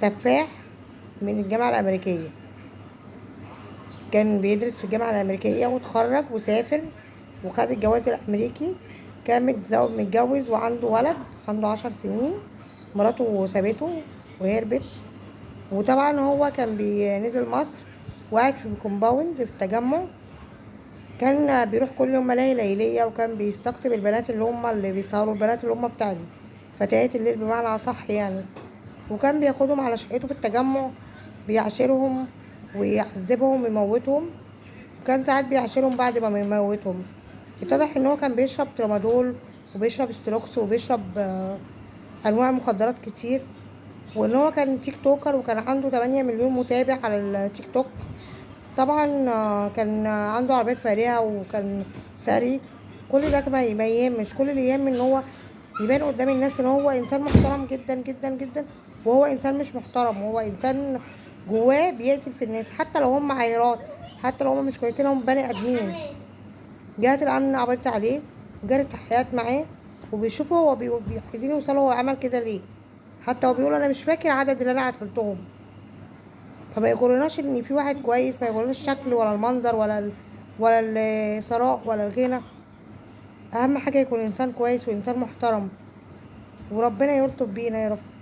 سفاح من الجامعة الأمريكية. كان بيدرس في الجامعة الأمريكية واتخرج وسافر وخد الجواز الأمريكي. كان متجوز وعنده ولد عنده 10 سنين. مراته سابته وهربت. وطبعا هو كان بينزل مصر وقاعد في الكومباوند في التجمع. كان بيروح كل يوم ملاهي ليلية، وكان بيستقطب البنات اللي بيسهروا، البنات بتاع فتيات الليل بمعنى أصح يعني. وكان بياخدهم على شقته في التجمع، بيعاشرهم ويعذبهم ويموتهم. وكان ساعات بيعاشرهم بعد ما يموتهم. اتضح ان هو كان بيشرب ترامادول وبيشرب ستروكس وبيشرب انواع مخدرات كتير. وان هو كان تيك توكر وكان عنده 8 مليون متابع على التيك توك. طبعا كان عنده عربيات فارهة وكان ثري. كل ده ما يهمش، كل اللي يهم ان هو يبان قدام الناس ان هو انسان محترم جدا جدا جدا. وهو انسان مش محترم، وهو انسان جواه بيقتل في الناس حتى لو هم عيرات، حتى لو هم مش كويسين، هم بني ادمين. جهات الامن قبضت عليه وجرت تحقيقات معاه، وبيشوفوا هو عايزين يوصلوا هو عمل كده ليه. حتى هو بيقول انا مش فاكر عدد اللي انا قتلتهم. فما يغرناش ان في واحد كويس، ما يغرناش الشكل ولا المنظر ولا الثراء ولا الغنى. اهم حاجه يكون انسان كويس وانسان محترم. وربنا يلطف بينا يا رب.